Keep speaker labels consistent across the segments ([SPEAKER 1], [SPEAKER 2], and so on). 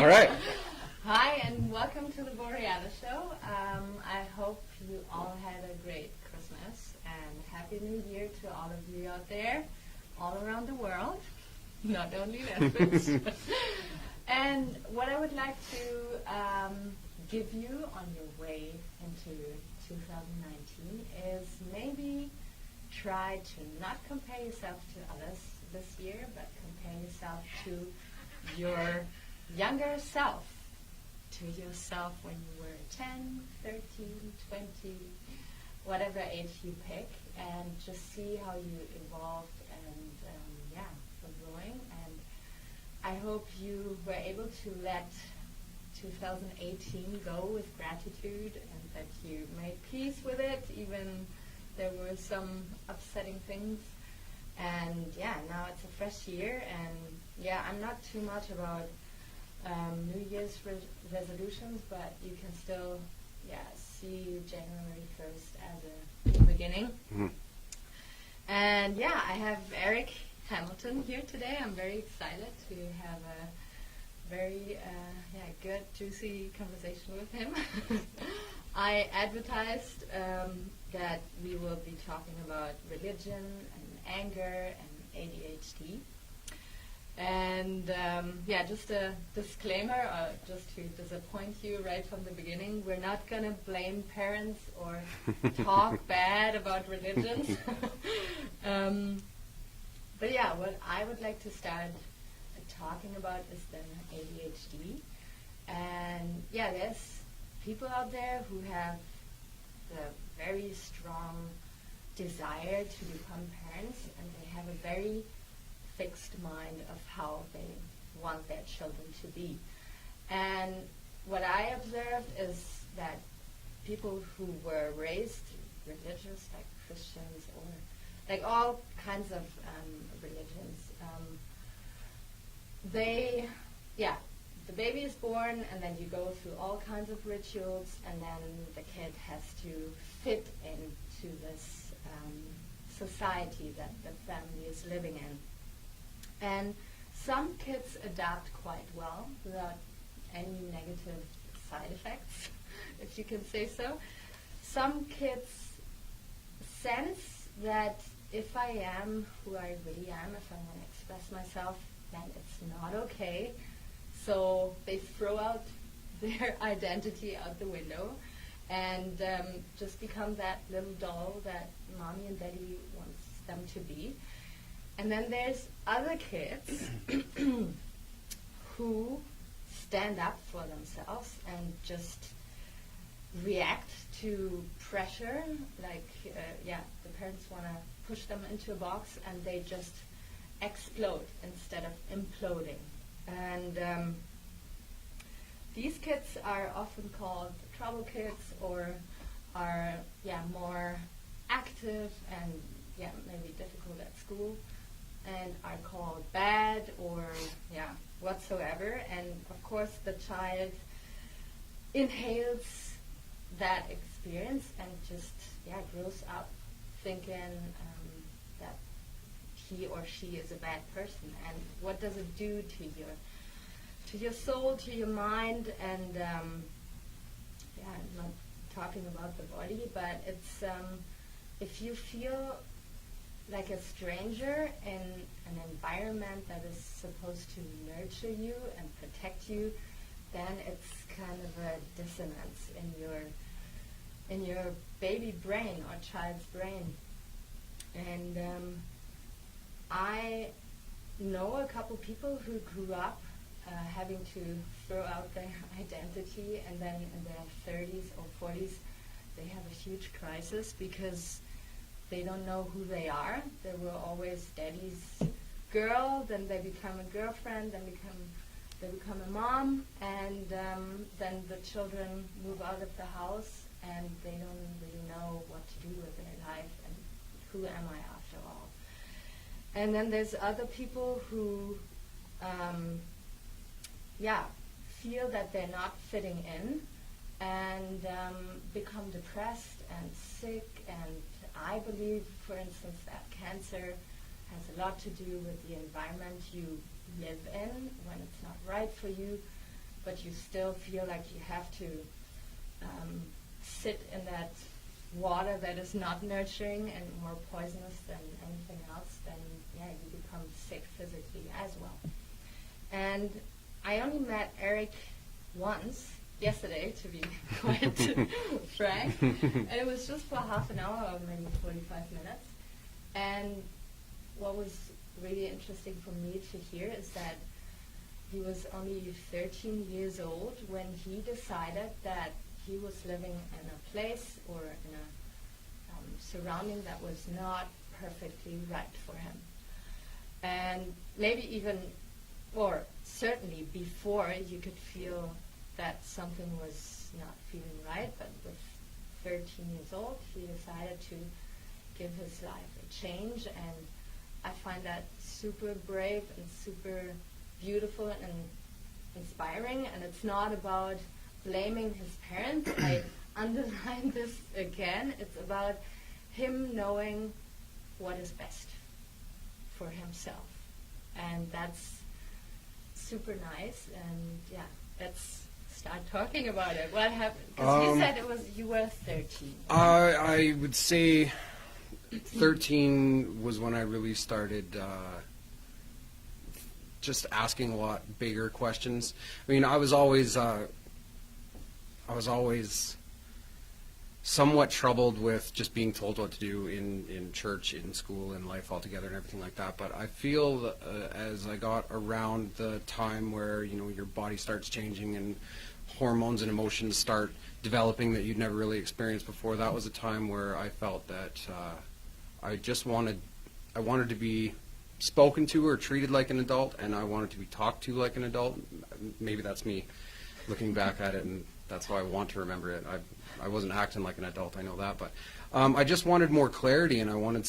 [SPEAKER 1] All right.
[SPEAKER 2] Hi, and welcome to the Borealis Show. I hope you all had a great Christmas and Happy New Year to all of you out there, all around the world, not only lesbians. And what I would like to give you on your way into 2019 is maybe try to not compare yourself to others this year, but compare yourself to your younger self, to yourself when you were 10, 13, 20, whatever age you pick, and just see how you evolved and, were growing. And I hope you were able to let 2018 go with gratitude and that you made peace with it, even there were some upsetting things. And now it's a fresh year, and I'm not too much about New Year's resolutions, but you can still see January 1st as a new beginning.
[SPEAKER 1] Mm-hmm.
[SPEAKER 2] And I have Eric Hamilton here today. I'm very excited to have a very good, juicy conversation with him. I advertised that we will be talking about religion and anger and ADHD. And just a disclaimer, just to disappoint you right from the beginning, we're not going to blame parents or talk bad about religions. But what I would like to start talking about is the ADHD. And there's people out there who have the very strong desire to become parents, and they have a very fixed mind of how they want their children to be. And what I observed is that people who were raised religious, like Christians or like all kinds of religions, the baby is born, and then you go through all kinds of rituals, and then the kid has to fit into this society that the family is living in. And some kids adapt quite well without any negative side effects, if you can say so. Some kids sense that if I am who I really am, if I want to express myself, then it's not okay. So they throw out their identity out the window and just become that little doll that mommy and daddy wants them to be. And then there's other kids who stand up for themselves and just react to pressure, like, the parents want to push them into a box, and they just explode instead of imploding. And these kids are often called trouble kids, or are more active and maybe difficult at school, and are called bad or whatsoever. And of course the child inhales that experience and just grows up thinking that he or she is a bad person. And what does it do to your soul, to your mind? And I'm not talking about the body, but it's if you feel like a stranger in an environment that is supposed to nurture you and protect you, then it's kind of a dissonance in your baby brain or child's brain. And I know a couple people who grew up having to throw out their identity, and then in their 30s or 40s they have a huge crisis because they don't know who they are. They were always daddy's girl, then they become a girlfriend, then they become a mom, and then the children move out of the house and they don't really know what to do with their life and who am I after all. And then there's other people who feel that they're not fitting in and become depressed and sick. And I believe, for instance, that cancer has a lot to do with the environment you live in when it's not right for you. but you still feel like you have to sit in that water that is not nurturing and more poisonous than anything else, then yeah, you become sick physically as well. And I only met Eric once, yesterday, to be quite frank, and it was just for half an hour or maybe 45 minutes. And what was really interesting for me to hear is that he was only 13 years old when he decided that he was living in a place or in a surrounding that was not perfectly right for him. And maybe even, or certainly before, you could feel that something was not feeling right, but with 13 years old, he decided to give his life a change, and I find that super brave and super beautiful and inspiring, and it's not about blaming his parents. I underline this again. It's about him knowing what is best for himself, and that's super nice. And yeah, let's start talking about it. What happened? Because you said you were 13.
[SPEAKER 1] I would say 13 was when I really started just asking a lot bigger questions. I mean, I was always somewhat troubled with just being told what to do in church, in school, in life altogether, and everything like that. But I feel as I got around the time where your body starts changing and hormones and emotions start developing that you'd never really experienced before, that was a time where I felt that I wanted to be spoken to or treated like an adult, and I wanted to be talked to like an adult. Maybe that's me looking back at it, and that's how I want to remember it. I wasn't acting like an adult, I know that, but I just wanted more clarity, and I wanted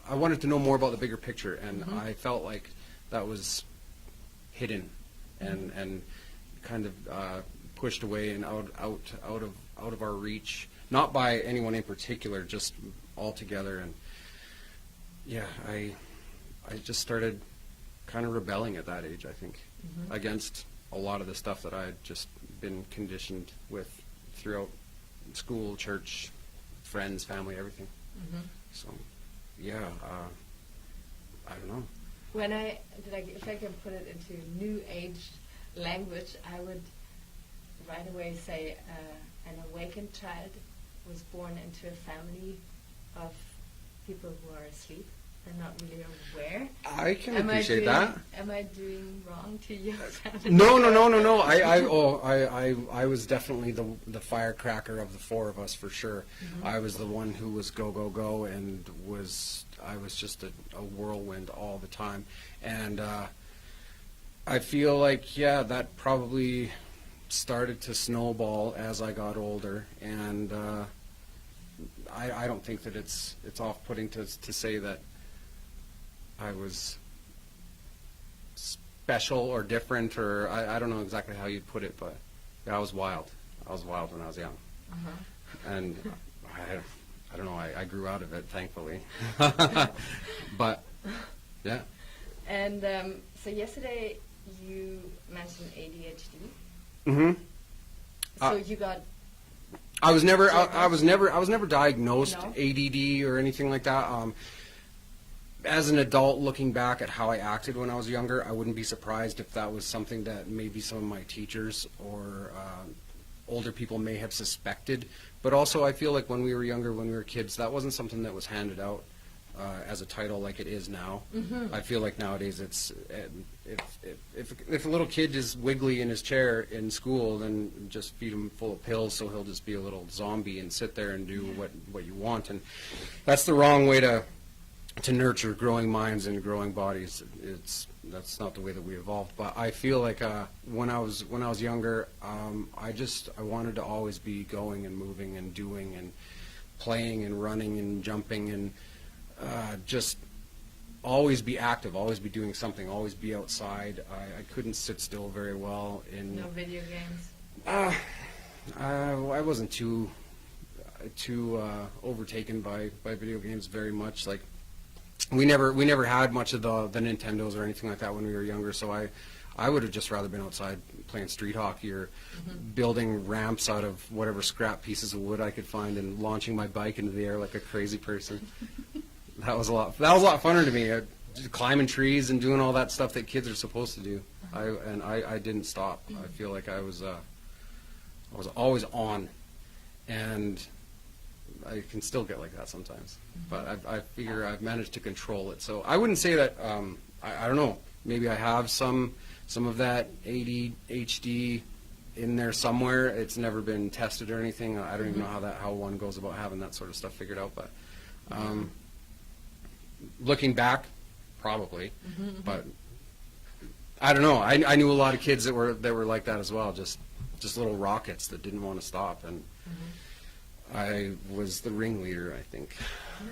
[SPEAKER 1] I wanted to know more about the bigger picture, and I felt like that was hidden and kind of pushed away and out of our reach, not by anyone in particular, just altogether. And yeah, I just started kind of rebelling at that age, I think, against a lot of the stuff that I had just been conditioned with throughout school, church, friends, family, everything. So, yeah, I don't know.
[SPEAKER 2] If I can put it into new age language, I would right away say an awakened child was born into a family of people who are asleep and not really aware.
[SPEAKER 1] I can appreciate that.
[SPEAKER 2] Am I doing wrong to you?
[SPEAKER 1] No. I was definitely the firecracker of the four of us, for sure. I was the one who was go, and I was just a whirlwind all the time. And I feel like, yeah, that probably started to snowball as I got older. And I don't think that it's off-putting to say that I was special or different, or I don't know exactly how you'd put it, but yeah, I was wild. I was wild when I was young. And I don't know, I grew out of it, thankfully. But, yeah.
[SPEAKER 2] And so yesterday you mentioned ADHD. So you got...
[SPEAKER 1] I was never diagnosed ADD or anything like that. As an adult, looking back at how I acted when I was younger, I wouldn't be surprised if that was something that maybe some of my teachers or older people may have suspected. But also, I feel like when we were younger, when we were kids, that wasn't something that was handed out as a title like it is now. I feel like nowadays it's if a little kid is wiggly in his chair in school, then just feed him full of pills so he'll just be a little zombie and sit there and do what you want. And that's the wrong way to nurture growing minds and growing bodies. That's not the way that we evolved. But I feel like when I was younger, I wanted to always be going and moving and doing and playing and running and jumping and just always be active, always be doing something, always be outside. I couldn't sit still very well.
[SPEAKER 2] No video games?
[SPEAKER 1] I wasn't too overtaken by video games very much. Like, we never had much of the Nintendos or anything like that when we were younger, so I would have just rather been outside playing street hockey or building ramps out of whatever scrap pieces of wood I could find and launching my bike into the air like a crazy person. That was a lot funner to me. Just climbing trees and doing all that stuff that kids are supposed to do. I didn't stop. I feel like I was always on, and I can still get like that sometimes. But I figure I've managed to control it. So I wouldn't say that. I don't know. Maybe I have some of that ADHD in there somewhere. It's never been tested or anything. I don't even know how one goes about having that sort of stuff figured out. But looking back, probably. But I don't know. I knew a lot of kids that were like that as well. Just little rockets that didn't want to stop, and I was the ringleader, I think.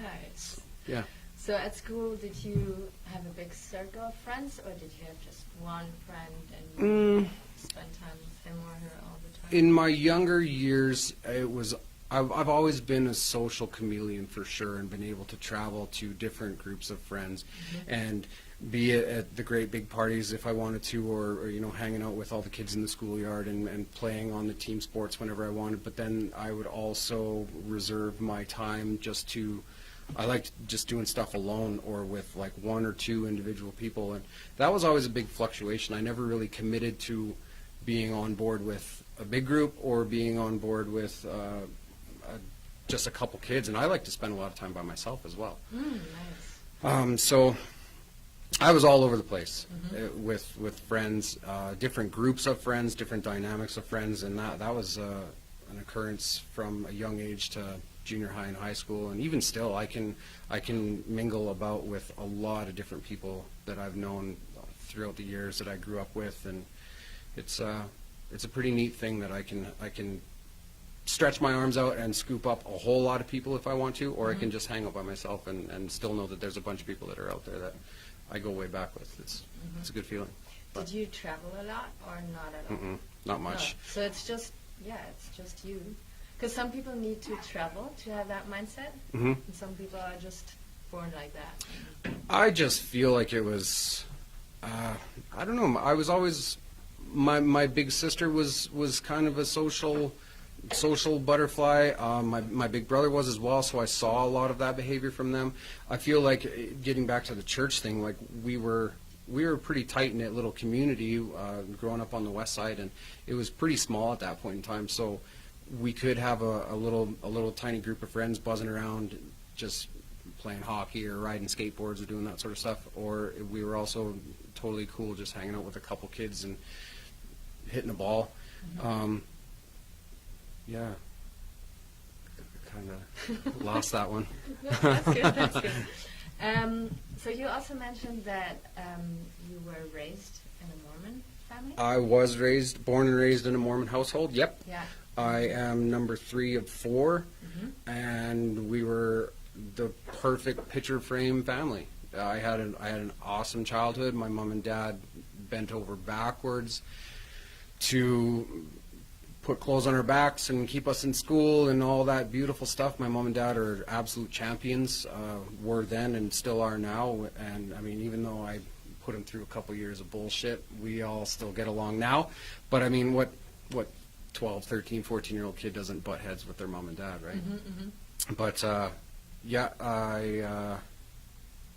[SPEAKER 2] Nice.
[SPEAKER 1] Yeah.
[SPEAKER 2] So at school, did you have a big circle of friends, or did you have just one friend and you spend time with him or her all the time?
[SPEAKER 1] In my younger years, I've always been a social chameleon for sure, and been able to travel to different groups of friends, and be it at the great big parties if I wanted to, or hanging out with all the kids in the schoolyard and playing on the team sports whenever I wanted. But then I would also reserve my time I liked just doing stuff alone or with like one or two individual people, and that was always a big fluctuation. I never really committed to being on board with a big group or being on board with just a couple kids, and I like to spend a lot of time by myself as well.
[SPEAKER 2] Nice.
[SPEAKER 1] So I was all over the place with friends, different groups of friends, different dynamics of friends, and that was an occurrence from a young age to junior high and high school, and even still, I can mingle about with a lot of different people that I've known throughout the years that I grew up with, and it's a pretty neat thing that I can stretch my arms out and scoop up a whole lot of people if I want to, or I can just hang out by myself and still know that there's a bunch of people that are out there that I go way back with. It's a good feeling.
[SPEAKER 2] Did you travel a lot or not at all?
[SPEAKER 1] Not much.
[SPEAKER 2] No. So it's just you. Because some people need to travel to have that mindset, and some people are just born like that.
[SPEAKER 1] I just feel like it was, I don't know. I was always, my big sister was kind of a social butterfly. My big brother was as well, so I saw a lot of that behavior from them. I feel like, getting back to the church thing, like we were a pretty tight-knit little community growing up on the west side, and it was pretty small at that point in time, so we could have a little tiny group of friends buzzing around just playing hockey or riding skateboards or doing that sort of stuff, or we were also totally cool just hanging out with a couple kids and hitting a ball. Yeah, kind of lost that one.
[SPEAKER 2] That's good. That's good. So you also mentioned that you were raised in a Mormon family?
[SPEAKER 1] I was born and raised in a Mormon household. Yep.
[SPEAKER 2] Yeah.
[SPEAKER 1] I am number 3 of 4, and we were the perfect picture frame family. I had an awesome childhood. My mom and dad bent over backwards to put clothes on our backs and keep us in school and all that beautiful stuff. My mom and dad are absolute champions, were then and still are now. And I mean, even though I put them through a couple years of bullshit, we all still get along now. But I mean, what 12, 13, 14-year-old kid doesn't butt heads with their mom and dad, right? But yeah,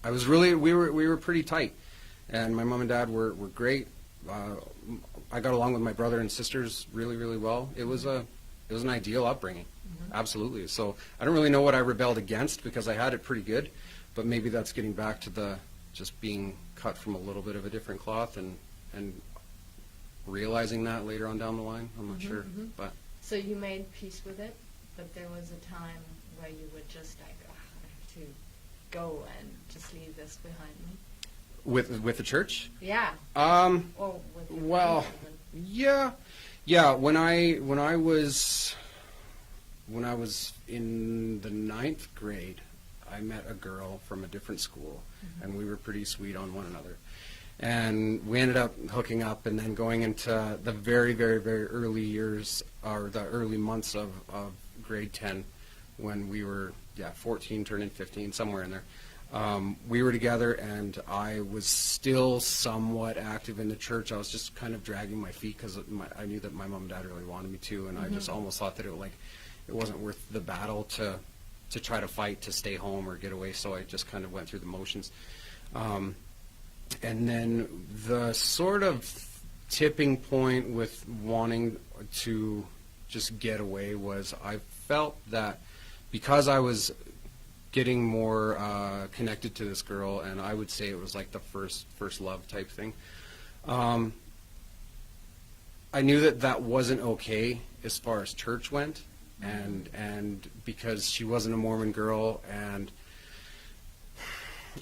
[SPEAKER 1] I was really, we were pretty tight, and my mom and dad were great. I got along with my brother and sisters really, really well. It was an ideal upbringing, absolutely. So I don't really know what I rebelled against, because I had it pretty good, but maybe that's getting back to the just being cut from a little bit of a different cloth and realizing that later on down the line. I'm not sure, but
[SPEAKER 2] so you made peace with it, but there was a time where you would just like, oh, I have to go and just leave this behind me.
[SPEAKER 1] With the church?
[SPEAKER 2] Yeah.
[SPEAKER 1] Or
[SPEAKER 2] with your
[SPEAKER 1] well, yeah. When I was in the 9th grade, I met a girl from a different school, and we were pretty sweet on one another. And we ended up hooking up, and then going into the very, very, very early years, or the early months of grade 10, when we were 14, turning 15, somewhere in there. We were together, and I was still somewhat active in the church. I was just kind of dragging my feet because I knew that my mom and dad really wanted me to, and I just almost thought that it wasn't worth the battle to try to fight to stay home or get away. So I just kind of went through the motions. And then the sort of tipping point with wanting to just get away was I felt that because I was getting more connected to this girl, and I would say it was like the first love type thing, I knew that wasn't okay as far as church went, and because she wasn't a Mormon girl, and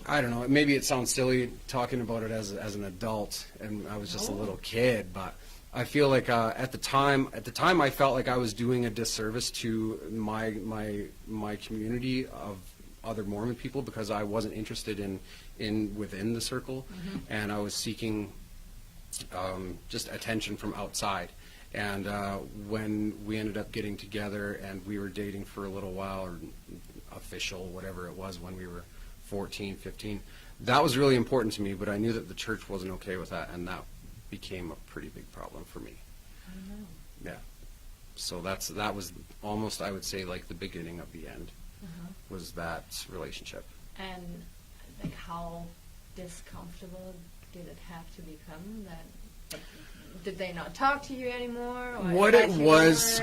[SPEAKER 1] I don't know, maybe it sounds silly talking about it as an adult, and I was just a little kid, but I feel like at the time I felt like I was doing a disservice to my community of other Mormon people because I wasn't interested in within the circle, and I was seeking just attention from outside. And when we ended up getting together and we were dating for a little while, or official, whatever it was, when we were 14, 15, that was really important to me, but I knew that the church wasn't okay with that, and that became a pretty big problem for me.
[SPEAKER 2] I know.
[SPEAKER 1] Yeah. So that was almost, I would say, like the beginning of the end, was that relationship.
[SPEAKER 2] And like, how discomfortable did it have to become that? Did they not talk to you anymore? Or
[SPEAKER 1] What it was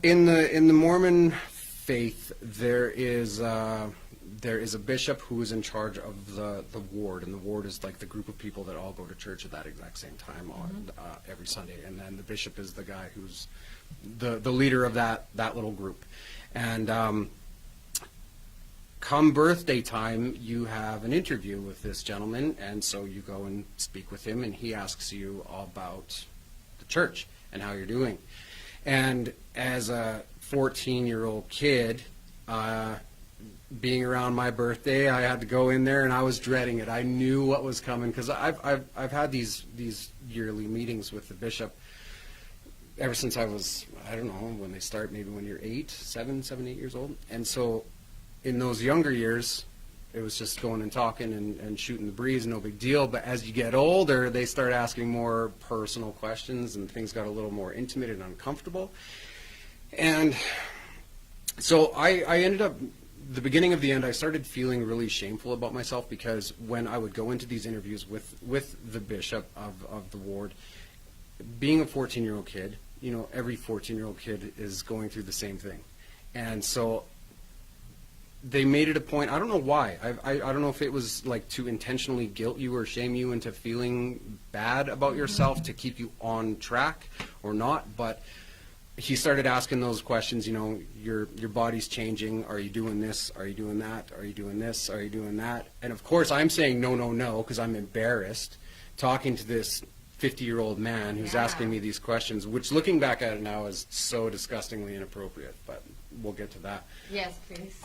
[SPEAKER 1] in the Mormon faith, there is a bishop who is in charge of the ward, and the ward is like the group of people that all go to church at that exact same time on every Sunday, and then the bishop is the guy who's the leader of that little group. And come birthday time, you have an interview with this gentleman, and so you go and speak with him, and he asks you all about the church and how you're doing. And as a 14-year-old kid, being around my birthday, I had to go in there, and I was dreading it. I knew what was coming because I've had these yearly meetings with the bishop ever since I was, I don't know, when they start, maybe when you're 7, 8 years old. And so in those younger years, it was just going and talking and shooting the breeze, no big deal. But as you get older, they start asking more personal questions, and things got a little more intimate and uncomfortable. And so I ended up, the beginning of the end, I started feeling really shameful about myself, because when I would go into these interviews with the bishop of the ward, being a 14-year-old kid, you know, every 14-year-old kid is going through the same thing. And so they made it a point, I don't know why, I don't know if it was like to intentionally guilt you or shame you into feeling bad about yourself to keep you on track or not, but he started asking those questions, you know, your body's changing, are you doing this, are you doing that, are you doing this, are you doing that? And of course I'm saying no, because I'm embarrassed talking to this 50-year-old man who's asking me these questions, which looking back at it now is so disgustingly inappropriate, but we'll get to that.
[SPEAKER 2] Yes, please.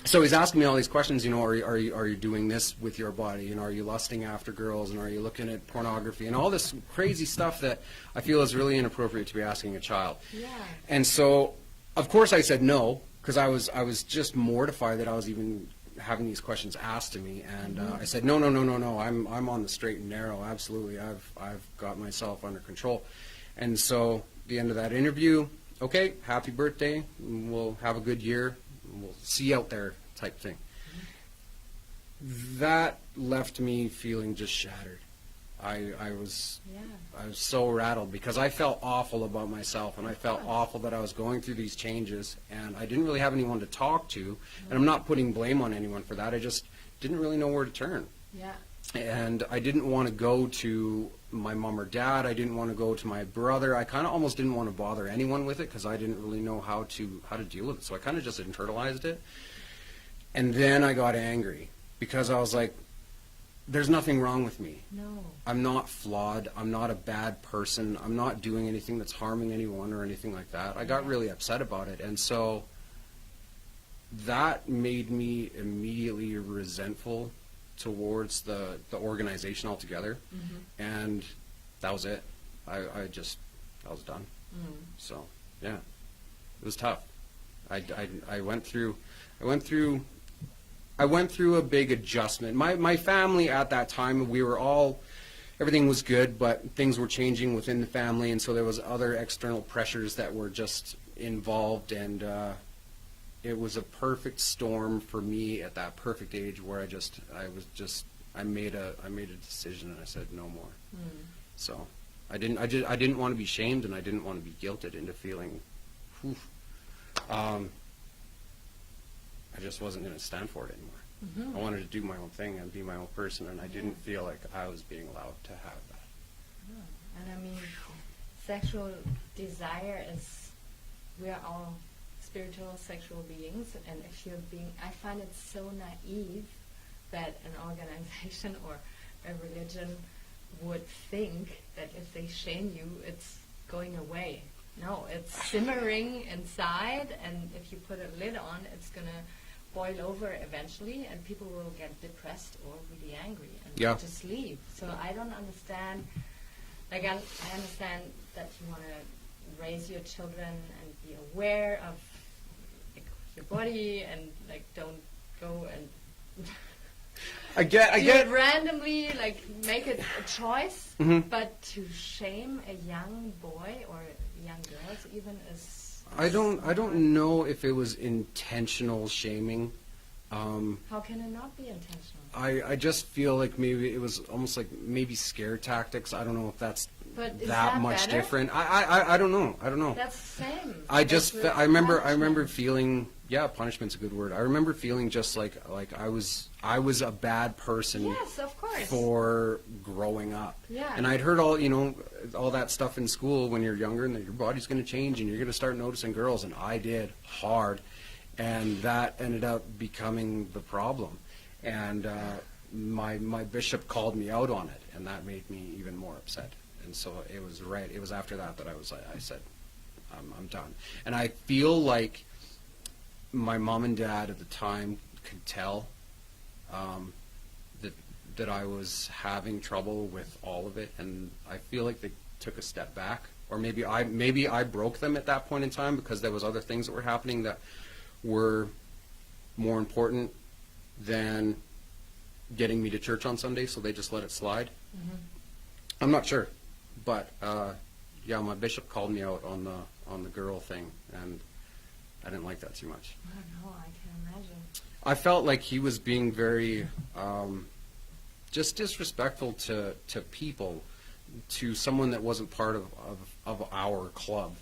[SPEAKER 1] So he's asking me all these questions, you know, are you doing this with your body, and are you lusting after girls, and are you looking at pornography, and all this crazy stuff that I feel is really inappropriate to be asking a child.
[SPEAKER 2] Yeah.
[SPEAKER 1] And so, of course, I said no, because I was just mortified that I was even having these questions asked to me, and I said no, I'm on the straight and narrow, absolutely, I've got myself under control. And so the end of that interview, okay, happy birthday, we'll have a good year, we'll see you out there type thing. That left me feeling just shattered. I was so rattled, because I felt awful about myself, and I felt awful that I was going through these changes, and I didn't really have anyone to talk to, and I'm not putting blame on anyone for that, I just didn't really know where to turn.
[SPEAKER 2] Yeah.
[SPEAKER 1] And I didn't want to go to my mom or dad, I didn't want to go to my brother, I kind of almost didn't want to bother anyone with it, because I didn't really know how to deal with it, so I kind of just internalized it. And then I got angry, because I was like, there's nothing wrong with me.
[SPEAKER 2] No.
[SPEAKER 1] I'm not flawed. I'm not a bad person. I'm not doing anything that's harming anyone or anything like that. I got really upset about it. And so that made me immediately resentful towards the organization altogether. And that was it. I was done. So, yeah, it was tough. I went through I went through a big adjustment. My family at that time, everything was good, but things were changing within the family, and so there was other external pressures that were just involved, and it was a perfect storm for me at that perfect age where I made a decision, and I said no more. So I didn't want to be shamed, and I didn't want to be guilted into feeling. I just wasn't going to stand for it anymore. I wanted to do my own thing and be my own person, and I didn't feel like I was being allowed to have that.
[SPEAKER 2] And I mean, sexual desire we are all spiritual sexual beings, and if you're I find it so naive that an organization or a religion would think that if they shame you, it's going away. No, it's simmering inside, and if you put a lid on, it's going to boil over eventually, and people will get depressed or really angry and just leave. So I don't understand. Like, I understand that you want to raise your children and be aware of your body, and like don't go and
[SPEAKER 1] I get
[SPEAKER 2] randomly like make it a choice, but to shame a young boy or young girls even is.
[SPEAKER 1] I don't know if it was intentional shaming.
[SPEAKER 2] How can it not be intentional?
[SPEAKER 1] I just feel like maybe it was almost like maybe scare tactics. I don't know if that's
[SPEAKER 2] But is
[SPEAKER 1] that
[SPEAKER 2] that
[SPEAKER 1] much
[SPEAKER 2] better?
[SPEAKER 1] different. I don't know.
[SPEAKER 2] That's the same.
[SPEAKER 1] I remember feeling, punishment's a good word. I remember feeling just like I was a bad person.
[SPEAKER 2] Yes, of course.
[SPEAKER 1] For growing up.
[SPEAKER 2] Yeah.
[SPEAKER 1] And I'd heard all that stuff in school when you're younger, and that your body's going to change and you're going to start noticing girls, and I did hard, and that ended up becoming the problem. And my bishop called me out on it, and that made me even more upset. And so it was after that I said, I'm done. And I feel like my mom and dad at the time could tell that I was having trouble with all of it, and I feel like they took a step back, or maybe I broke them at that point in time because there was other things that were happening that were more important than getting me to church on Sunday, so they just let it slide. I'm not sure. But my bishop called me out on the girl thing, and I didn't like that too much.
[SPEAKER 2] I don't know. I can imagine.
[SPEAKER 1] I felt like he was being very just disrespectful to people, to someone that wasn't part of our club,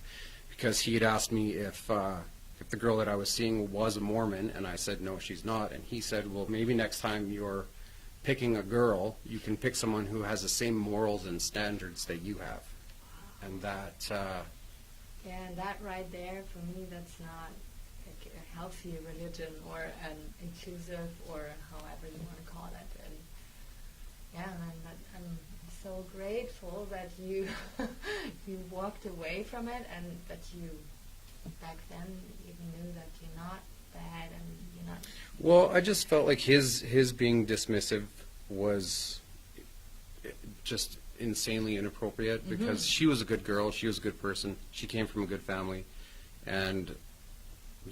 [SPEAKER 1] because he had asked me if the girl that I was seeing was a Mormon, and I said no, she's not, and he said, well, maybe next time you're picking a girl, you can pick someone who has the same morals and standards that you have. And that
[SPEAKER 2] and that right there, for me, that's not like a healthy religion or an inclusive, or however you want to call it. And I'm so grateful that you you walked away from it, and that you back then even knew that you're not bad and you're not.
[SPEAKER 1] Well, I just felt like his being dismissive was just insanely inappropriate, because she was a good girl, she was a good person, she came from a good family, and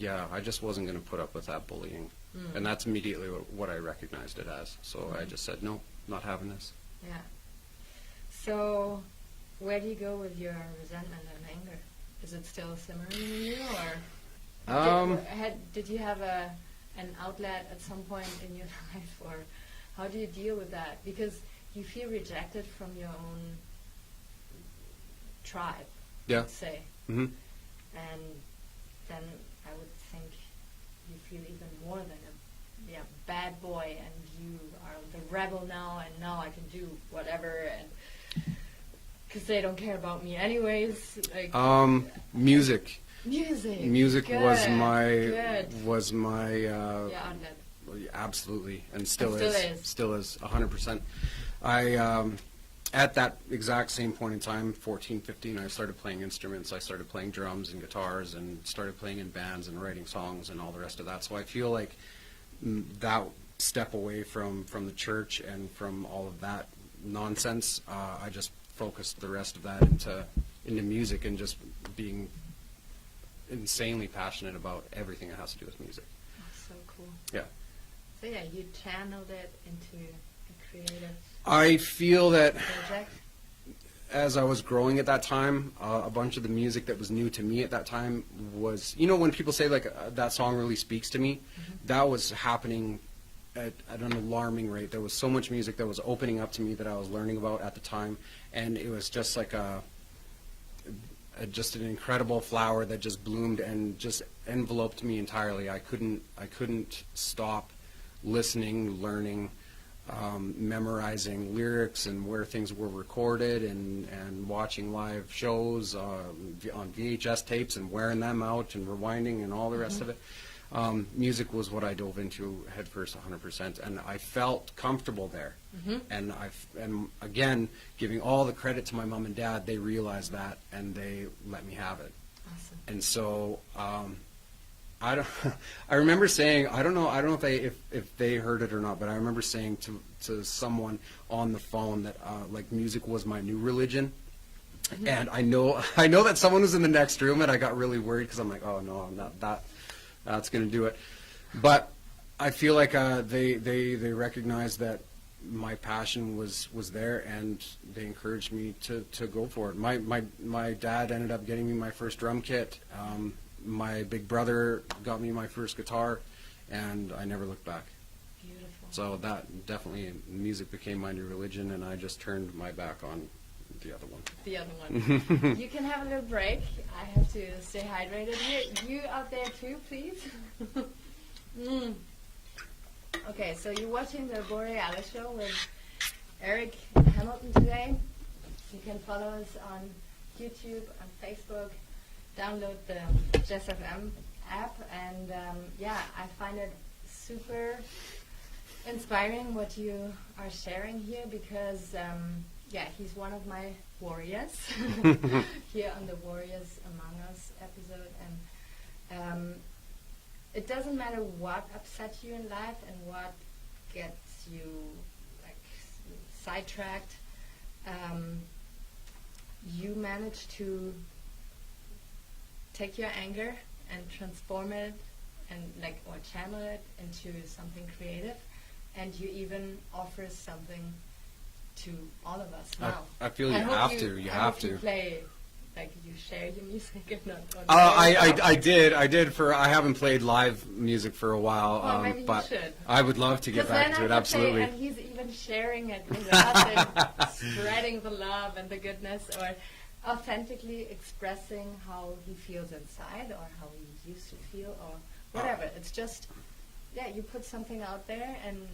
[SPEAKER 1] I just wasn't going to put up with that bullying. And that's immediately what I recognized it as. So I just said, no, not having this.
[SPEAKER 2] Yeah. So where do you go with your resentment and anger? Is it still simmering in you, or did you have an outlet at some point in your life, or how do you deal with that? Because you feel rejected from your own tribe, let's say. And then I would think you feel even more than a bad boy, and you are the rebel now, and now I can do whatever, and because they don't care about me anyways. Like,
[SPEAKER 1] music.
[SPEAKER 2] Music good,
[SPEAKER 1] was my
[SPEAKER 2] outlet.
[SPEAKER 1] Absolutely, and still
[SPEAKER 2] is.
[SPEAKER 1] Still is 100%. I at that exact same point in time, 14, 15, I started playing instruments. I started playing drums and guitars, and started playing in bands and writing songs and all the rest of that. So I feel like that step away from the church and from all of that nonsense, I just focused the rest of that into music, and just being insanely passionate about everything that has to do with music.
[SPEAKER 2] That's so cool.
[SPEAKER 1] Yeah.
[SPEAKER 2] So yeah, you channeled it into a creative
[SPEAKER 1] I feel that
[SPEAKER 2] project.
[SPEAKER 1] as I was growing at that time, a bunch of the music that was new to me at that time was, when people say like that song really speaks to me, that was happening at an alarming rate. There was so much music that was opening up to me that I was learning about at the time, and it was just like just an incredible flower that just bloomed and just enveloped me entirely. I couldn't stop listening, learning, memorizing lyrics and where things were recorded, and watching live shows on VHS tapes and wearing them out and rewinding and all the rest of it. Music was what I dove into headfirst 100%, and I felt comfortable there. And again, giving all the credit to my mom and dad, they realized that and they let me have it.
[SPEAKER 2] Awesome.
[SPEAKER 1] And so I remember saying, I don't know if they heard it or not, but I remember saying to someone on the phone that like music was my new religion. And I know that someone was in the next room, and I got really worried because I'm like, oh no, I'm not that's going to do it. But I feel like they recognized that my passion was there, and they encouraged me to go for it. My dad ended up getting me my first drum kit. My big brother got me my first guitar, and I never looked back.
[SPEAKER 2] Beautiful.
[SPEAKER 1] So that definitely, music became my new religion, and I just turned my back on the other one.
[SPEAKER 2] The other one. You can have a little break. I have to stay hydrated here. You out there too, please. Okay, so you're watching the Borealis Show with Eric Hamilton today. You can follow us on YouTube, on Facebook. Download the Jazz FM app, and I find it super inspiring what you are sharing here, because he's one of my warriors here on the Warriors Among Us episode, and it doesn't matter what upsets you in life and what gets you like sidetracked. You manage to take your anger and transform it and or channel it into something creative, and you even offer something to all of us now.
[SPEAKER 1] I feel you have to. You have to.
[SPEAKER 2] You play, you share your music, if not.
[SPEAKER 1] I did. I haven't played live music for a while,
[SPEAKER 2] well, maybe
[SPEAKER 1] but
[SPEAKER 2] you should.
[SPEAKER 1] I would love to get back into it. Absolutely.
[SPEAKER 2] And he's even sharing it with us and spreading the love and the goodness, or authentically expressing how he feels inside, or how he used to feel, or whatever. It's just, you put something out there, and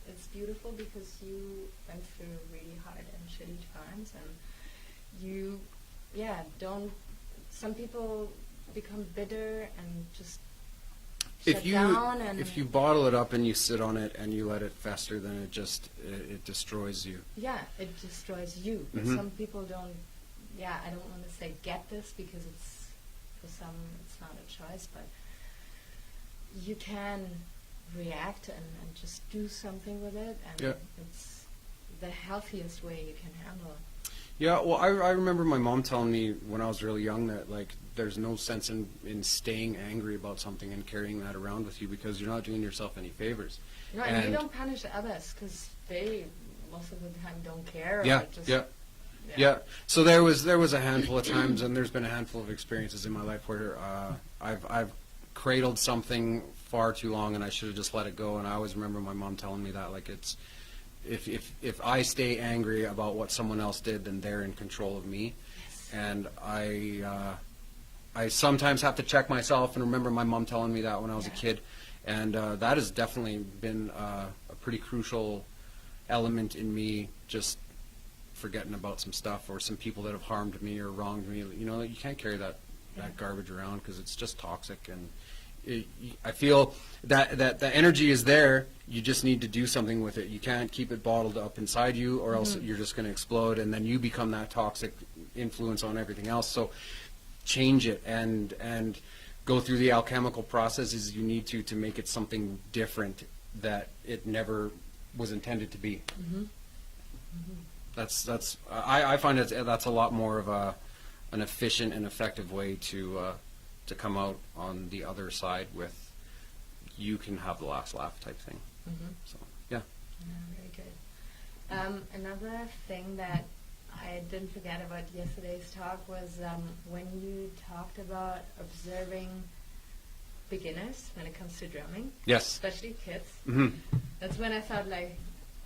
[SPEAKER 2] it's beautiful because you went through really hard and shitty times, and you, don't. Some people become bitter and just shut down. And
[SPEAKER 1] if you bottle it up and you sit on it and you let it fester, then it destroys you.
[SPEAKER 2] Yeah, it destroys you. But some people don't. I don't want to say get this, because it's, for some, it's not a choice, but you can react and just do something with it, and it's the healthiest way you can handle it.
[SPEAKER 1] Yeah, well, I remember my mom telling me when I was really young that, there's no sense in staying angry about something and carrying that around with you, because you're not doing yourself any favors.
[SPEAKER 2] No, and you don't punish others, because they, most of the time, don't care.
[SPEAKER 1] Yeah. So there was a handful of times, and there's been a handful of experiences in my life where I've cradled something far too long, and I should have just let it go. And I always remember my mom telling me that, it's if I stay angry about what someone else did, then they're in control of me. Yes. And I sometimes have to check myself and remember my mom telling me that when I was a kid, and that has definitely been a pretty crucial element in me, just forgetting about some stuff or some people that have harmed me or wronged me. You can't carry that garbage around, because it's just toxic, and I feel that the energy is there. You just need to do something with it. You can't keep it bottled up inside you, or else you're just going to explode, and then you become that toxic influence on everything else. So change it and go through the alchemical processes you need to make it something different that it never was intended to be. I find that's a lot more of an efficient and effective way to come out on the other side with, you can have the last laugh type thing. So yeah.
[SPEAKER 2] Very good. Another thing that I didn't forget about yesterday's talk was when you talked about observing beginners when it comes to drumming.
[SPEAKER 1] Yes.
[SPEAKER 2] Especially kids.
[SPEAKER 1] Mm-hmm.
[SPEAKER 2] That's when I thought like,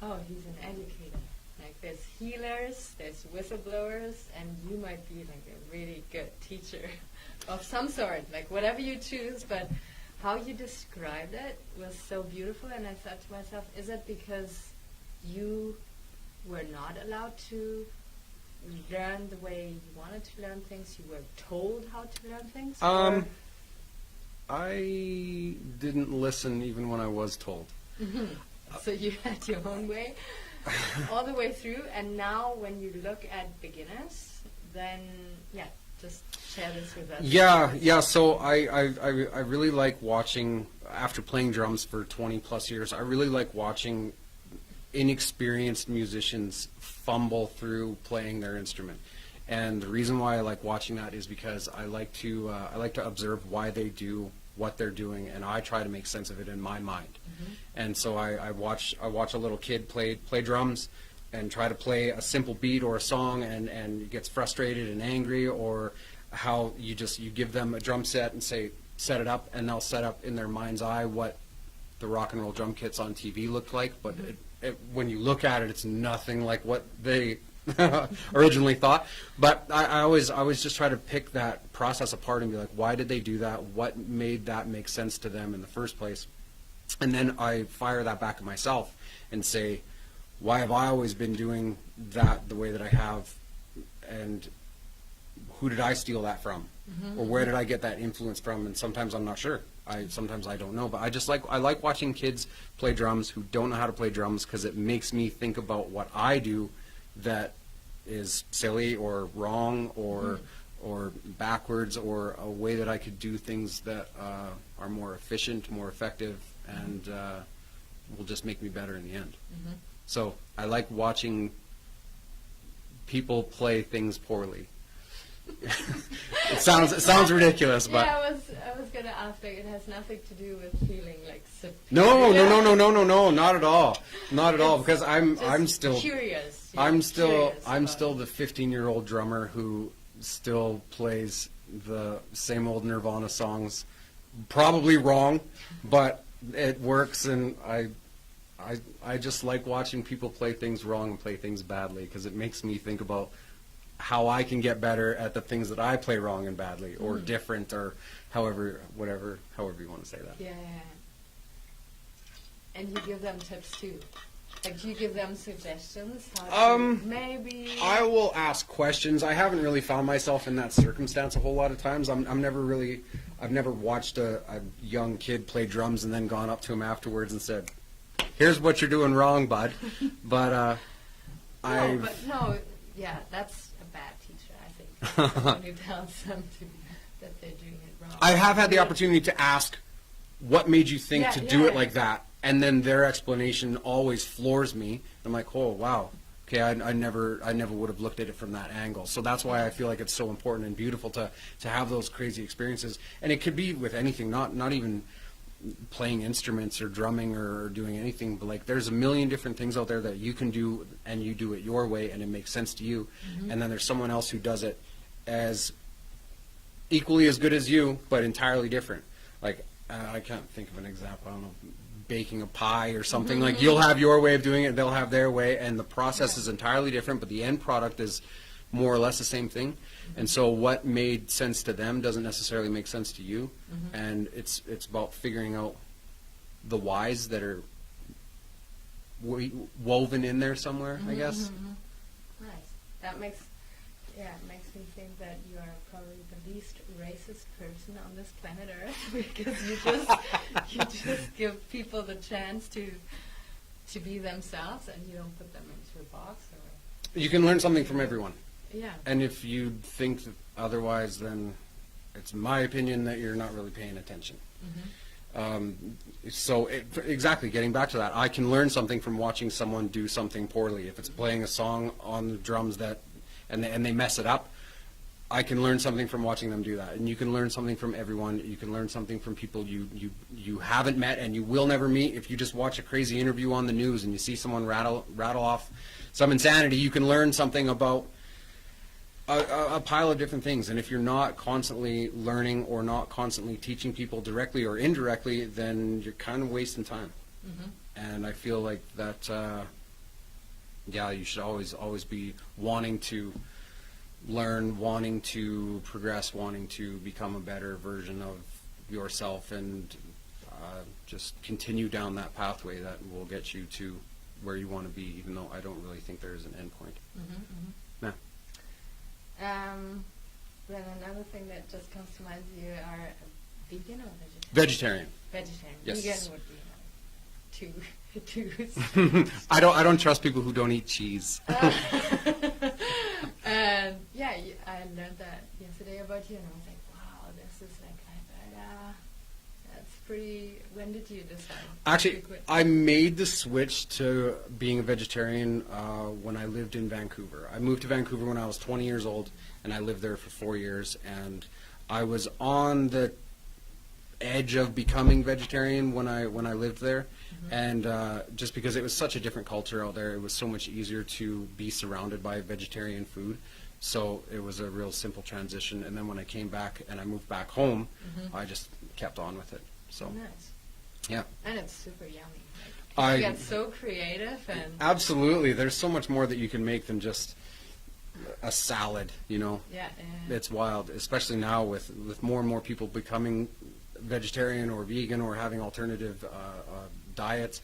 [SPEAKER 2] oh, he's an educator. Like there's healers, there's whistleblowers, and you might be like a really good teacher of some sort, like whatever you choose. But how you described it was so beautiful, and I thought to myself, is it because you were not allowed to learn the way you wanted to learn things? You were told how to learn things? Or?
[SPEAKER 1] I didn't listen even when I was told.
[SPEAKER 2] So you had your own way all the way through, and now when you look at beginners, then just share this with us.
[SPEAKER 1] Yeah. So I really like watching, after playing drums for 20 plus years, I really like watching inexperienced musicians fumble through playing their instrument. And the reason why I like watching that is because I like to observe why they do what they're doing, and I try to make sense of it in my mind. And so I watch a little kid play drums and try to play a simple beat or a song, and gets frustrated and angry, or how you give them a drum set and say set it up, and they'll set up in their mind's eye what the rock and roll drum kits on TV looked like, but when you look at it, it's nothing like what they originally thought. But I always just try to pick that process apart and be like, why did they do that? What made that make sense to them in the first place? And then I fire that back at myself and say, why have I always been doing that the way that I have? And who did I steal that from? Or where did I get that influence from? And sometimes I'm not sure. Sometimes I don't know. But I like watching kids play drums who don't know how to play drums, because it makes me think about what I do that is silly or wrong or backwards, or a way that I could do things that are more efficient, more effective, and will just make me better in the end. So I like watching people play things poorly. It sounds ridiculous, but
[SPEAKER 2] yeah, I was gonna ask, like, it has nothing to do with feeling like superior.
[SPEAKER 1] No, not at all, because I'm still
[SPEAKER 2] curious.
[SPEAKER 1] I'm still the 15-year-old drummer who still plays the same old Nirvana songs, probably wrong, but it works, and I just like watching people play things wrong and play things badly, because it makes me think about how I can get better at the things that I play wrong and badly, or different, or however you want to say that.
[SPEAKER 2] Yeah. And you give them tips too. Like, do you give them suggestions? How to maybe.
[SPEAKER 1] I will ask questions. I haven't really found myself in that circumstance a whole lot of times. I've never watched a young kid play drums and then gone up to him afterwards and said, "Here's what you're doing wrong, bud." But
[SPEAKER 2] that's a bad teacher, I think. Someone who tells them that they're doing it wrong.
[SPEAKER 1] I have had the opportunity to ask, what made you think to do it like that? And then their explanation always floors me. I'm like, oh, wow. Okay, I never would have looked at it from that angle. So that's why I feel like it's so important and beautiful to have those crazy experiences. And it could be with anything, not even playing instruments or drumming or doing anything, but like there's a million different things out there that you can do, and you do it your way and it makes sense to you. And then there's someone else who does it as equally as good as you, but entirely different. Like, I can't think of an example. I don't know, baking a pie or something. Like, you'll have your way of doing it, they'll have their way, and the process is entirely different, but the end product is more or less the same thing. And so what made sense to them doesn't necessarily make sense to you. And it's about figuring out the whys that are woven in there somewhere, I guess.
[SPEAKER 2] Nice. That makes me think that you are probably the least racist person on this planet Earth, because you just give people the chance to be themselves, and you don't put them into a box. Or
[SPEAKER 1] You can learn something from everyone.
[SPEAKER 2] Yeah.
[SPEAKER 1] And if you think otherwise, then it's my opinion that you're not really paying attention. Exactly, getting back to that, I can learn something from watching someone do something poorly. If it's playing a song on the drums and they mess it up, I can learn something from watching them do that, and you can learn something from everyone. You can learn something from people you haven't met and you will never meet. If you just watch a crazy interview on the news and you see someone rattle off some insanity, you can learn something about a pile of different things. And if you're not constantly learning or not constantly teaching people directly or indirectly, then you're kind of wasting time. And I feel like that, you should always be wanting to learn, wanting to progress, wanting to become a better version of yourself, and just continue down that pathway that will get you to where you want to be, even though I don't really think there is an end point. Yeah.
[SPEAKER 2] Then another thing that just comes to mind, you are a vegan or
[SPEAKER 1] Vegetarian.
[SPEAKER 2] Vegetarian.
[SPEAKER 1] Yes.
[SPEAKER 2] Vegan would be two.
[SPEAKER 1] I don't trust people who don't eat cheese.
[SPEAKER 2] And yeah, I learned that yesterday about you, and I was like, wow, this is like, that's pretty. When did you decide?
[SPEAKER 1] Actually, I made the switch to being a vegetarian when I lived in Vancouver. I moved to Vancouver when I was 20 years old, and I lived there for 4 years, and I was on the edge of becoming vegetarian when I lived there. And just because it was such a different culture out there, it was so much easier to be surrounded by vegetarian food. So it was a real simple transition. And then when I came back and I moved back home, I just kept on with it. So
[SPEAKER 2] Nice.
[SPEAKER 1] Yeah.
[SPEAKER 2] And it's super yummy. Like, you get so creative and
[SPEAKER 1] absolutely. There's so much more that you can make than just a salad, you know.
[SPEAKER 2] Yeah.
[SPEAKER 1] It's wild, especially now with more and more people becoming vegetarian or vegan or having alternative diets.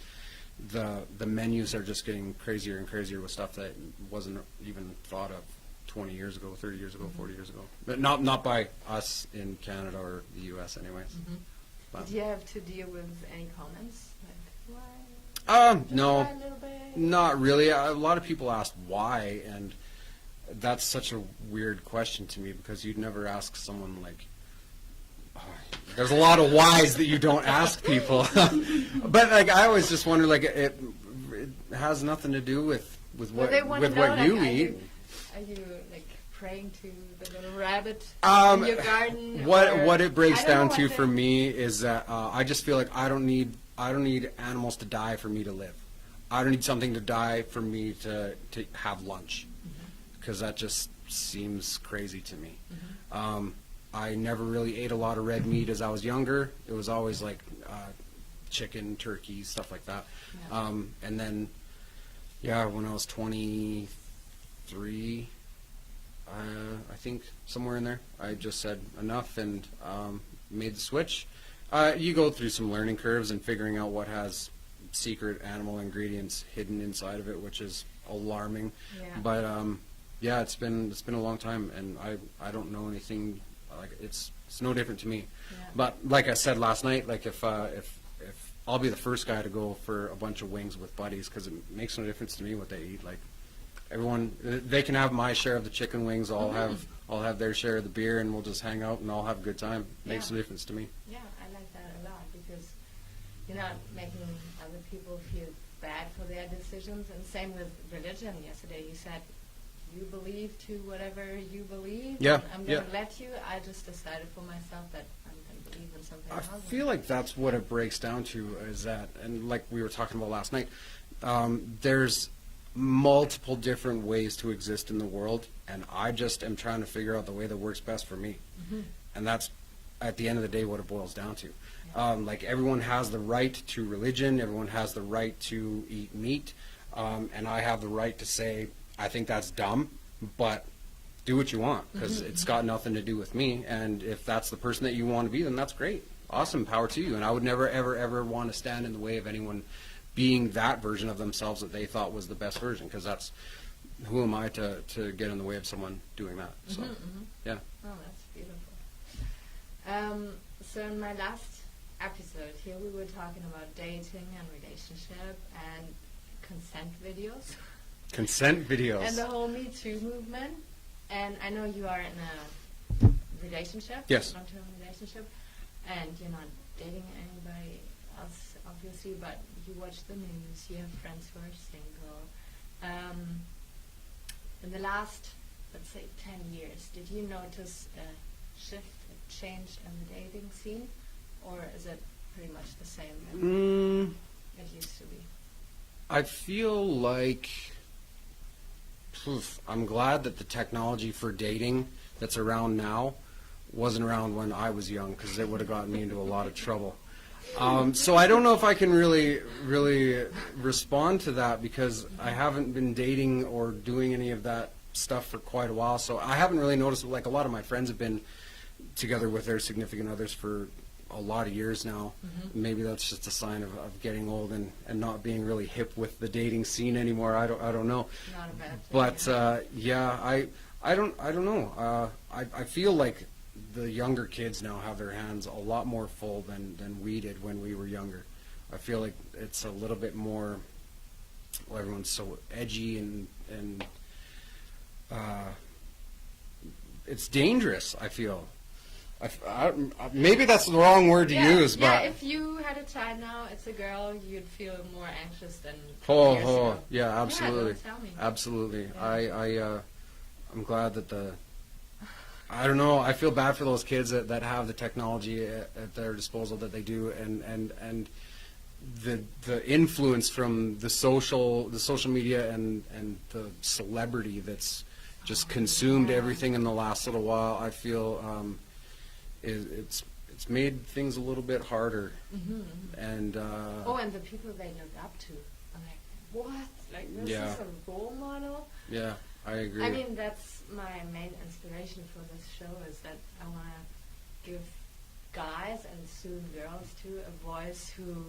[SPEAKER 1] The menus are just getting crazier and crazier with stuff that wasn't even thought of 20 years ago, 30 years ago, 40 years ago. But not by us in Canada or the U.S. anyways.
[SPEAKER 2] Did you have to deal with any comments? Like, why?
[SPEAKER 1] No,
[SPEAKER 2] Try a little bit?
[SPEAKER 1] not really. A lot of people ask why, and that's such a weird question to me because you'd never ask someone like, there's a lot of whys that you don't ask people. But like I always just wonder, like it has nothing to do with what you eat.
[SPEAKER 2] Are you like praying to the little rabbit
[SPEAKER 1] Um,
[SPEAKER 2] in your garden?
[SPEAKER 1] What it breaks
[SPEAKER 2] I don't
[SPEAKER 1] down
[SPEAKER 2] know
[SPEAKER 1] to
[SPEAKER 2] what
[SPEAKER 1] for me is that I just feel like I don't need animals to die for me to live. I don't need something to die for me to have lunch, because that just seems crazy to me. I never really ate a lot of red meat as I was younger. It was always like chicken, turkey, stuff like that.
[SPEAKER 2] Yeah.
[SPEAKER 1] And then, when I was 23, I think somewhere in there, I just said enough and made the switch. You go through some learning curves and figuring out what has secret animal ingredients hidden inside of it, which is alarming.
[SPEAKER 2] Yeah.
[SPEAKER 1] But it's been a long time, and I don't know anything. Like it's no different to me.
[SPEAKER 2] Yeah.
[SPEAKER 1] But like I said last night, like if I'll be the first guy to go for a bunch of wings with buddies, because it makes no difference to me what they eat. Like everyone, they can have my share of the chicken wings. I'll have their share of the beer, and we'll just hang out and all have a good time. Makes no difference to me.
[SPEAKER 2] Yeah, I like that a lot because you're not making other people feel bad for their decisions. And same with religion. Yesterday you said you believe to whatever you believe.
[SPEAKER 1] Yeah,
[SPEAKER 2] I'm going to let you. I just decided for myself that I'm going to believe in something
[SPEAKER 1] I
[SPEAKER 2] else.
[SPEAKER 1] feel like that's what it breaks down to, is that, and like we were talking about last night, there's multiple different ways to exist in the world, and I just am trying to figure out the way that works best for me. And that's, at the end of the day, what it boils down to. Like everyone has the right to religion, everyone has the right to eat meat, and I have the right to say, I think that's dumb, but do what you want, because it's got nothing to do with me. And if that's the person that you want to be, then that's great. Awesome, power to you. And I would never, ever, ever want to stand in the way of anyone being that version of themselves that they thought was the best version, because that's, who am I to get in the way of someone doing that? So, yeah.
[SPEAKER 2] Oh, that's beautiful. So in my last episode here, we were talking about dating and relationship and consent videos.
[SPEAKER 1] Consent videos.
[SPEAKER 2] And the whole Me Too movement. And I know you are in a relationship.
[SPEAKER 1] Yes.
[SPEAKER 2] Long-term relationship. And you're not dating anybody else, obviously, but you watch the news. You have friends who are single. In the last let's say 10 years, did you notice a shift, a change in the dating scene, or is it pretty much the same as it used to be?
[SPEAKER 1] I feel like I'm glad that the technology for dating that's around now wasn't around when I was young, because it would have gotten me into a lot of trouble. So I don't know if I can really respond to that, because I haven't been dating or doing any of that stuff for quite a while. So I haven't really noticed. Like, a lot of my friends have been together with their significant others for a lot of years now. Maybe that's just a sign of getting old and not being really hip with the dating scene anymore. I don't know.
[SPEAKER 2] Not a bad thing.
[SPEAKER 1] But yeah, I don't know. I feel like the younger kids now have their hands a lot more full than we did when we were younger. I feel like it's a little bit more. Well, everyone's so edgy and it's dangerous. I feel. Maybe that's the wrong word to use, but
[SPEAKER 2] if you had a child now, it's a girl, you'd feel more anxious than years
[SPEAKER 1] oh,
[SPEAKER 2] ago.
[SPEAKER 1] yeah, absolutely,
[SPEAKER 2] don't tell me.
[SPEAKER 1] absolutely.
[SPEAKER 2] Yeah.
[SPEAKER 1] I'm glad that I don't know. I feel bad for those kids that have the technology at their disposal that they do, and the influence from the social media and the celebrity that's just consumed everything in the last little while. I feel it's made things a little bit harder, and
[SPEAKER 2] and the people they look up to, I'm like, what? Like, this is a role model?
[SPEAKER 1] Yeah, I agree.
[SPEAKER 2] I mean, that's my main inspiration for this show, is that I want to give guys and soon girls too a voice who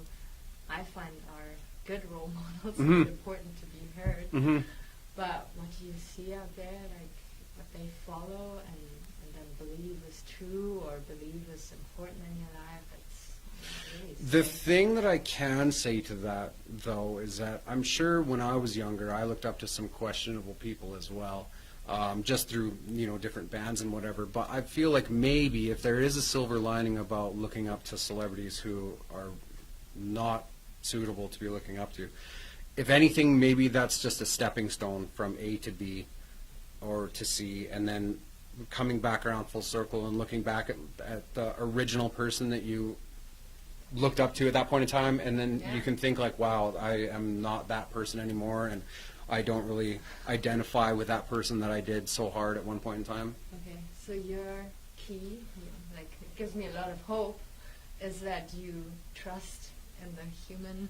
[SPEAKER 2] I find are good role models and important to be heard. But what you see out there, like what they follow and then believe is true or believe is important in your life, it's really
[SPEAKER 1] The
[SPEAKER 2] strange.
[SPEAKER 1] thing that I can say to that, though, is that I'm sure when I was younger, I looked up to some questionable people as well, just through different bands and whatever. But I feel like maybe if there is a silver lining about looking up to celebrities who are not suitable to be looking up to, if anything, maybe that's just a stepping stone from A to B or to C, and then coming back around full circle and looking back at the original person that you looked up to at that point in time, and then you can think like, wow, I am not that person anymore, and I don't really identify with that person that I did so hard at one point in time.
[SPEAKER 2] Okay, so your key, like, it gives me a lot of hope, is that you trust in the human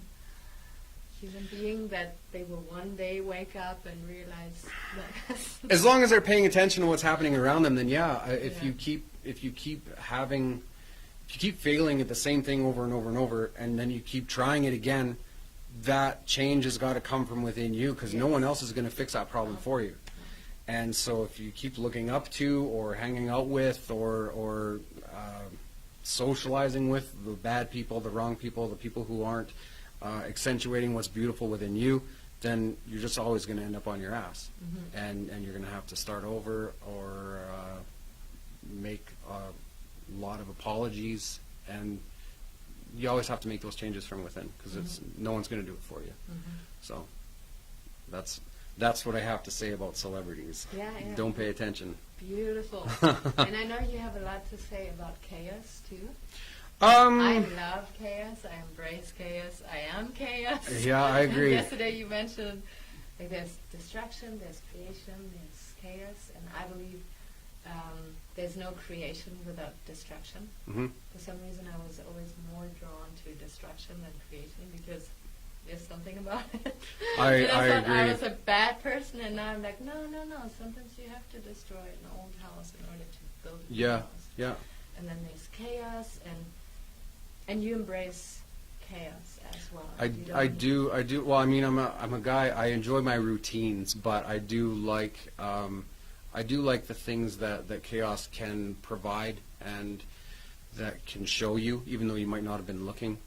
[SPEAKER 2] being, that they will one day wake up and realize that.
[SPEAKER 1] As long as they're paying attention to what's happening around them, then if you keep failing at the same thing over and over and over, and then you keep trying it again, that change has got to come from within you, because no one else is going to fix that problem for you. And so if you keep looking up to or hanging out with or socializing with the bad people, the wrong people, the people who aren't accentuating what's beautiful within you, then you're just always going to end up on your ass. And you're going to have to start over or make a lot of apologies, and you always have to make those changes from within, because no one's going to do it for you. So that's what I have to say about celebrities.
[SPEAKER 2] Yeah.
[SPEAKER 1] Don't pay attention.
[SPEAKER 2] Beautiful. And I know you have a lot to say about chaos too. I love chaos. I embrace chaos. I am chaos.
[SPEAKER 1] Yeah, I agree.
[SPEAKER 2] Yesterday you mentioned, like, there's destruction, there's creation, there's chaos, and I believe there's no creation without destruction. For some reason, I was always more drawn to destruction than creation, because there's something about it.
[SPEAKER 1] I
[SPEAKER 2] thought
[SPEAKER 1] agree.
[SPEAKER 2] I was a bad person, and now I'm like, no. Sometimes you have to destroy an old house in order to build a new house.
[SPEAKER 1] Yeah.
[SPEAKER 2] And then there's chaos, and you embrace chaos as well.
[SPEAKER 1] I do. Well, I mean, I'm a guy. I enjoy my routines, but I do like the things that chaos can provide and that can show you, even though you might not have been looking.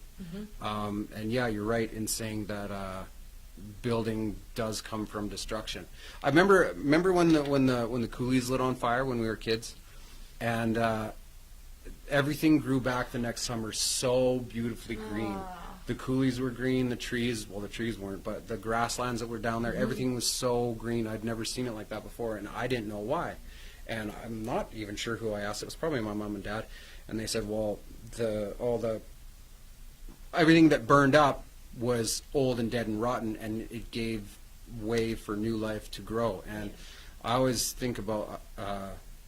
[SPEAKER 1] And yeah, you're right in saying that building does come from destruction. I remember when the coulees lit on fire when we were kids, and everything grew back the next summer so beautifully green. the coulees were green, the trees weren't, but the grasslands that were down there, everything was so green. I'd never seen it like that before, and I didn't know why. And I'm not even sure who I asked. It was probably my mom and dad, and they said, well, everything that burned up was old and dead and rotten, and it gave way for new life to grow. And I always think about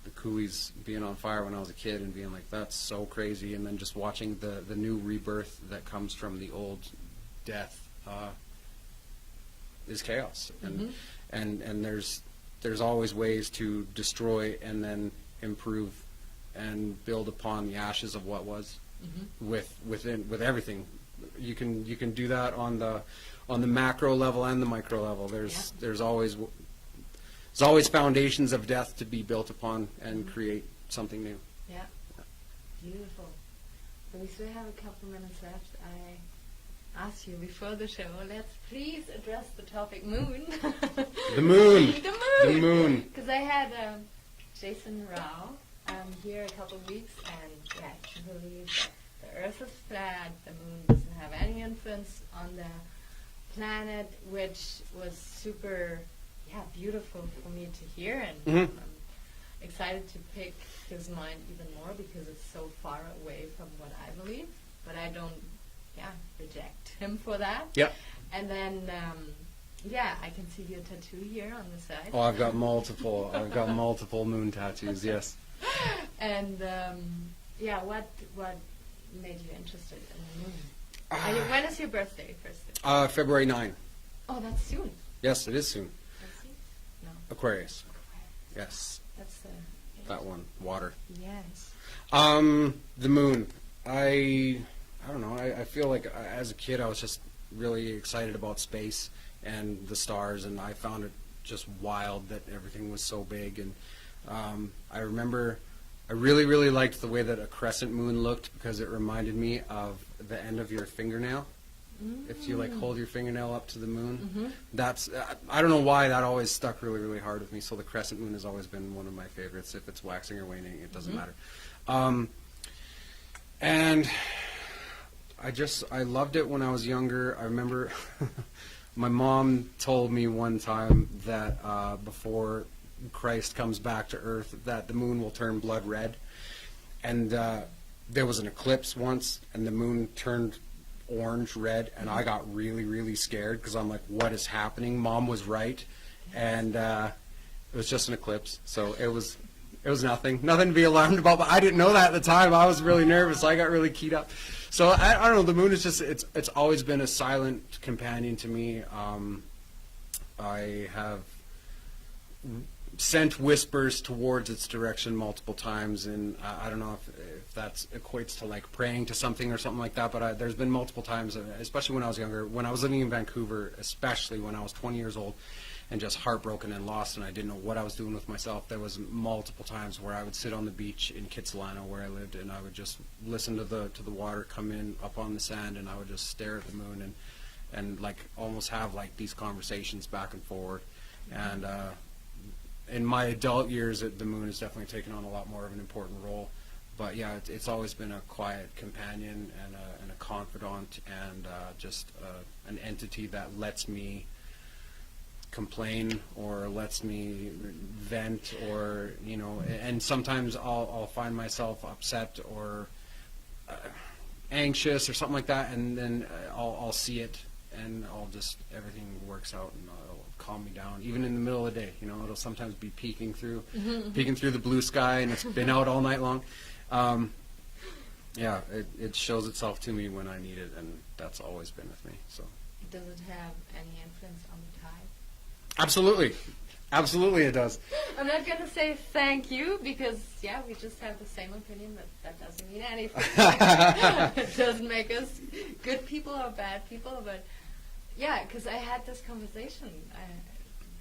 [SPEAKER 1] the coulees being on fire when I was a kid and being like, that's so crazy. And then just watching the new rebirth that comes from the old death is chaos. And there's always ways to destroy and then improve and build upon the ashes of what was. With everything. You can do that on the macro level and the micro level. There's always foundations of death to be built upon and create something new.
[SPEAKER 2] Yeah. Beautiful. So we still have a couple minutes left. I asked you before the show, let's please address the topic moon.
[SPEAKER 1] The moon.
[SPEAKER 2] The
[SPEAKER 1] The moon.
[SPEAKER 2] Because I had Jason Rao here a couple of weeks, and he believes that the Earth is flat, the moon doesn't have any influence on the planet, which was super beautiful for me to hear, and I'm excited to pick his mind even more because it's so far away from what I believe, but I don't reject him for that. And then I can see your tattoo here on the side.
[SPEAKER 1] Oh, I've got multiple moon tattoos, yes.
[SPEAKER 2] And what made you interested in the moon? When is your birthday, first?
[SPEAKER 1] February 9.
[SPEAKER 2] Oh, that's soon.
[SPEAKER 1] Yes, it is soon.
[SPEAKER 2] No.
[SPEAKER 1] Aquarius. Yes.
[SPEAKER 2] That's
[SPEAKER 1] that one. Water.
[SPEAKER 2] Yes.
[SPEAKER 1] The moon. I don't know. I feel like as a kid I was just really excited about space and the stars, and I found it just wild that everything was so big. And I remember I really, really liked the way that a crescent moon looked because it reminded me of the end of your fingernail. If you hold your fingernail up to the moon, that's I don't know why that always stuck really, really hard with me. So the crescent moon has always been one of my favorites. If it's waxing or waning, it doesn't matter. And I loved it when I was younger. I remember my mom told me one time that before Christ comes back to Earth, that the moon will turn blood red. And there was an eclipse once, and the moon turned orange red, and I got really, really scared because I'm like, what is happening? Mom was right, and it was just an eclipse, so it was nothing to be alarmed about. But I didn't know that at the time. I was really nervous. I got really keyed up. So I don't know. The moon is just it's always been a silent companion to me. I have sent whispers towards its direction multiple times, and I don't know if that equates to like praying to something or something like that, but there's been multiple times, especially when I was younger, when I was living in Vancouver, especially when I was 20 years old and just heartbroken and lost and I didn't know what I was doing with myself. There was multiple times where I would sit on the beach in Kitsilano where I lived, and I would just listen to the water come in up on the sand, and I would just stare at the moon and like almost have like these conversations back and forward. And in my adult years, the moon has definitely taken on a lot more of an important role. But yeah, it's always been a quiet companion and a confidant, and just an entity that lets me complain or lets me vent, or and sometimes I'll find myself upset or anxious or something like that, and then I'll see it, and everything works out, and it'll calm me down. Even in the middle of the day, it'll sometimes be peeking through the blue sky, and it's been out all night long. It shows itself to me when I need it, and that's always been with me. So,
[SPEAKER 2] does it have any influence on the tide?
[SPEAKER 1] Absolutely it does.
[SPEAKER 2] I'm not going to say thank you because, we just have the same opinion, but that doesn't mean anything. It doesn't make us good people or bad people, but because I had this conversation.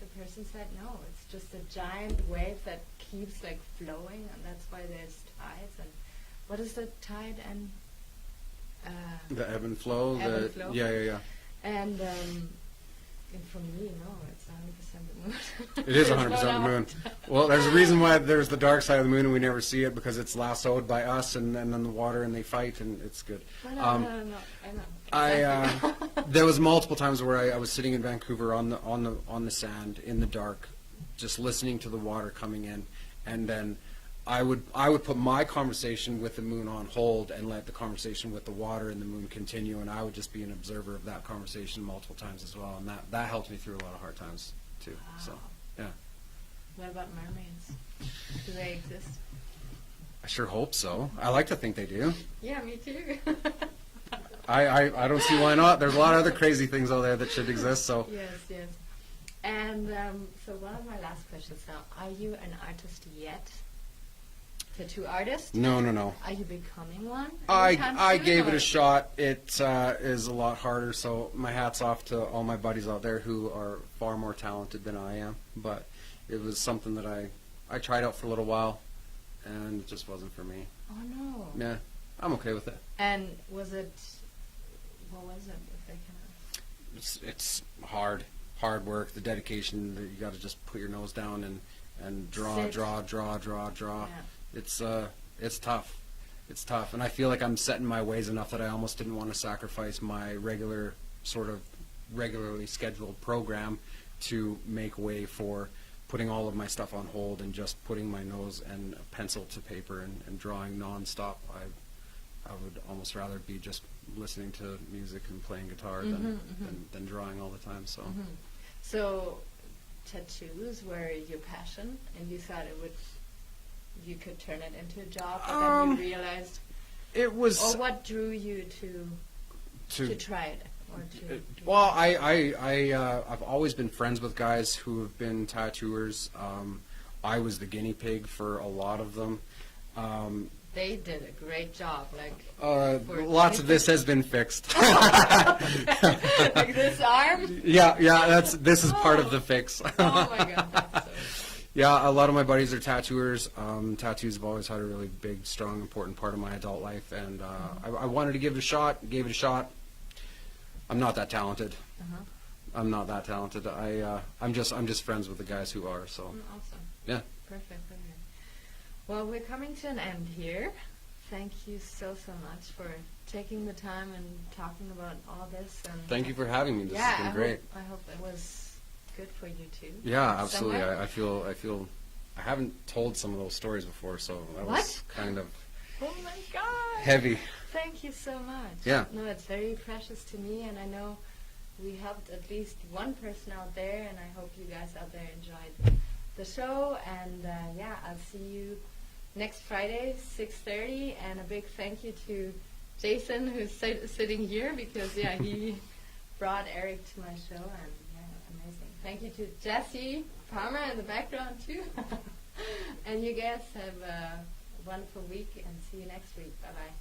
[SPEAKER 2] The person said, no, it's just a giant wave that keeps flowing, and that's why there's tides. And what is the tide and
[SPEAKER 1] the ebb and flow?
[SPEAKER 2] Flow.
[SPEAKER 1] Yeah.
[SPEAKER 2] And for me, no, it's 100% the moon.
[SPEAKER 1] It is 100% the moon. Well, there's a reason why there's the dark side of the moon and we never see it, because it's lassoed by us and then the water, and they fight, and it's good.
[SPEAKER 2] I know.
[SPEAKER 1] There was multiple times where I was sitting in Vancouver on the sand in the dark, just listening to the water coming in, and then I would put my conversation with the moon on hold and let the conversation with the water and the moon continue, and I would just be an observer of that conversation multiple times as well, and that helped me through a lot of hard times too.
[SPEAKER 2] Wow.
[SPEAKER 1] So yeah,
[SPEAKER 2] What about mermaids? Do they exist?
[SPEAKER 1] I sure hope so. I like to think they do.
[SPEAKER 2] Yeah, me too.
[SPEAKER 1] I don't see why not. There's a lot of other crazy things out there that should exist. So
[SPEAKER 2] Yes. And so one of my last questions now: are you an artist yet? Tattoo artist?
[SPEAKER 1] no.
[SPEAKER 2] Are you becoming one?
[SPEAKER 1] I
[SPEAKER 2] Soon,
[SPEAKER 1] gave it
[SPEAKER 2] or-
[SPEAKER 1] a shot. It is a lot harder. So my hat's off to all my buddies out there who are far more talented than I am. But it was something that I tried out for a little while, and it just wasn't for me.
[SPEAKER 2] Oh no.
[SPEAKER 1] Yeah, I'm okay with it.
[SPEAKER 2] And what was it? If I can.
[SPEAKER 1] It's hard work. The dedication that you got to just put your nose down and draw.
[SPEAKER 2] Sit.
[SPEAKER 1] Draw.
[SPEAKER 2] Yeah.
[SPEAKER 1] It's tough. It's tough, and I feel like I'm set in my ways enough that I almost didn't want to sacrifice my regularly scheduled program to make way for putting all of my stuff on hold and just putting my nose and a pencil to paper and drawing nonstop. I would almost rather be just listening to music and playing guitar than drawing all the time. So
[SPEAKER 2] So, tattoos were your passion, and you thought you could turn it into a job, but then you realized.
[SPEAKER 1] it was.
[SPEAKER 2] Or what drew you to try it? Or to,
[SPEAKER 1] Well, I've always been friends with guys who have been tattooers. I was the guinea pig for a lot of them.
[SPEAKER 2] they did a great job, like for
[SPEAKER 1] Lots of this has been fixed.
[SPEAKER 2] like this arm.
[SPEAKER 1] Yeah. This is part of the fix.
[SPEAKER 2] Oh my god, that's so.
[SPEAKER 1] Yeah, a lot of my buddies are tattooers. Tattoos have always had a really big, strong, important part of my adult life, and I wanted to give it a shot. Gave it a shot. I'm not that talented.
[SPEAKER 2] Uh-huh.
[SPEAKER 1] I'm not that talented. I'm just friends with the guys who are. So
[SPEAKER 2] Awesome.
[SPEAKER 1] yeah.
[SPEAKER 2] Perfect. Well, we're coming to an end here. Thank you so much for taking the time and talking about all this. And
[SPEAKER 1] Thank you for having me. This
[SPEAKER 2] yeah,
[SPEAKER 1] has been great.
[SPEAKER 2] I hope it was good for you too.
[SPEAKER 1] Yeah, absolutely.
[SPEAKER 2] Somewhere.
[SPEAKER 1] I feel I haven't told some of those stories before, so that was
[SPEAKER 2] What?
[SPEAKER 1] kind of
[SPEAKER 2] Oh my god.
[SPEAKER 1] heavy.
[SPEAKER 2] Thank you so much.
[SPEAKER 1] Yeah.
[SPEAKER 2] No, it's very precious to me, and I know we helped at least one person out there, and I hope you guys out there enjoyed the show. And yeah, I'll see you next Friday, 6:30. And a big thank you to Jason, who's sitting here, because yeah, he brought Eric to my show, and yeah, amazing. Thank you to Jesse Palmer in the background too. And you guys have a wonderful week, and see you next week. Bye bye.